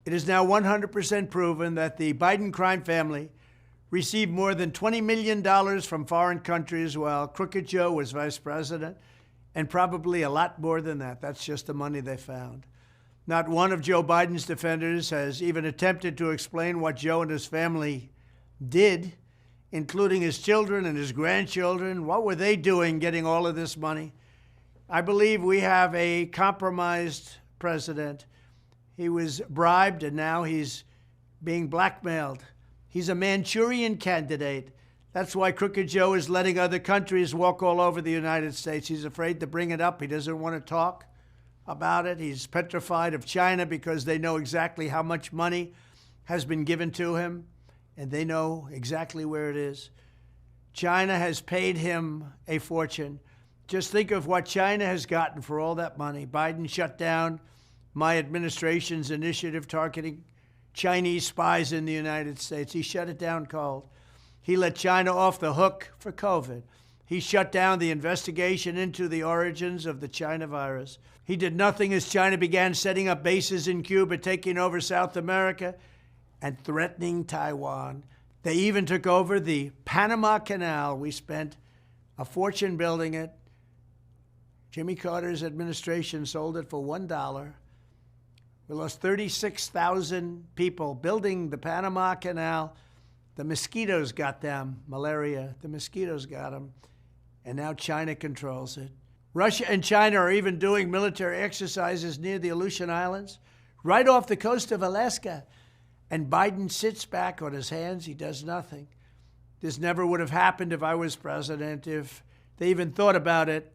It is now 100% proven that the Biden crime family received more than $20 million from foreign countries while Crooked Joe was vice president, and probably a lot more than that. That's just the money they found. Not one of Joe Biden's defenders has even attempted to explain what Joe and his family did, including his children and his grandchildren. What were they doing getting all of this money? I believe we have a compromised president. He was bribed, and now he's being blackmailed. He's a Manchurian candidate. That's why Crooked Joe is letting other countries walk all over the United States. He's afraid to bring it up. He doesn't want to talk about it. He's petrified of China because they know exactly how much money has been given to him, and they know exactly where it is. China has paid him a fortune. Just think of what China has gotten for all that money. Biden shut down my administration's initiative targeting Chinese spies in the United States. He shut it down cold. He let China off the hook for COVID. He shut down the investigation into the origins of the China virus. He did nothing as China began setting up bases in Cuba, taking over South America, and threatening Taiwan. They even took over the Panama Canal. We spent a fortune building it. Jimmy Carter's administration sold it for $1. We lost 36,000 people building the Panama Canal. The mosquitoes got them, malaria. The mosquitoes got them, and now China controls it. Russia and China are even doing military exercises near the Aleutian Islands, right off the coast of Alaska. And Biden sits back on his hands. He does nothing. This never would have happened if I was president. If they even thought about it,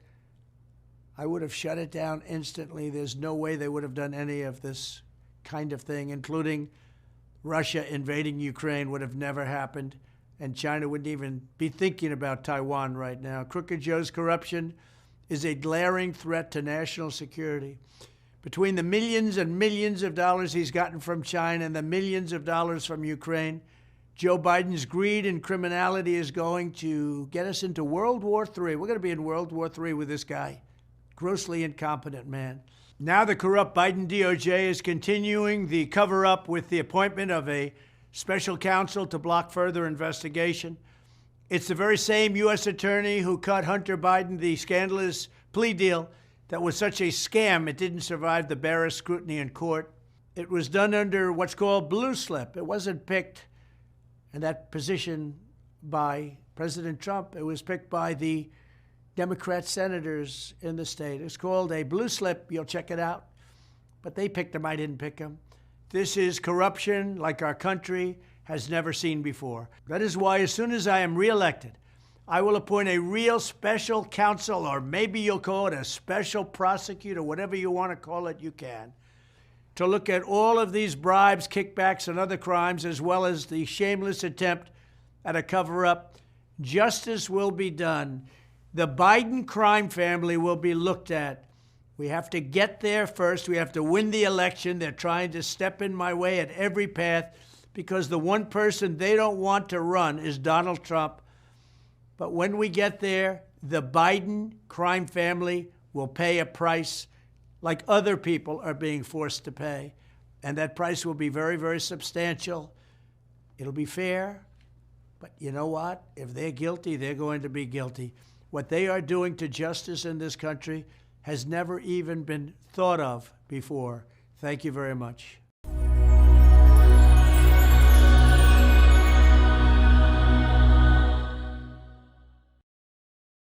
I would have shut it down instantly. There's no way they would have done any of this kind of thing, including Russia invading Ukraine would have never happened, and China wouldn't even be thinking about Taiwan right now. Crooked Joe's corruption is a glaring threat to national security. Between the millions and millions of dollars he's gotten from China and the millions of dollars from Ukraine, Joe Biden's greed and criminality is going to get us into World War III. We're going to be in World War III with this guy. Grossly incompetent man. Now the corrupt Biden DOJ is continuing the cover-up with the appointment of a special counsel to block further investigation. It's the very same U.S. attorney who cut Hunter Biden the scandalous plea deal that was such a scam it didn't survive the barest scrutiny in court. It was done under what's called blue slip. It wasn't picked in that position by President Trump. It was picked by the Democrat senators in the state. It's called a blue slip. You'll check it out. But they picked him. I didn't pick him. This is corruption like our country has never seen before. That is why as soon as I am reelected, I will appoint a real special counsel, or maybe you'll call it a special prosecutor, whatever you want to call it, you can, to look at all of these bribes, kickbacks, and other crimes, as well as the shameless attempt at a cover-up. Justice will be done. The Biden crime family will be looked at. We have to get there first. We have to win the election. They're trying to step in my way at every path because the one person they don't want to run is Donald Trump. But when we get there, the Biden crime family will pay a price like other people are being forced to pay. And that price will be very, very substantial. It'll be fair. But you know what? If they're guilty, they're going to be guilty. What they are doing to justice in this country has never even been thought of before. Thank you very much.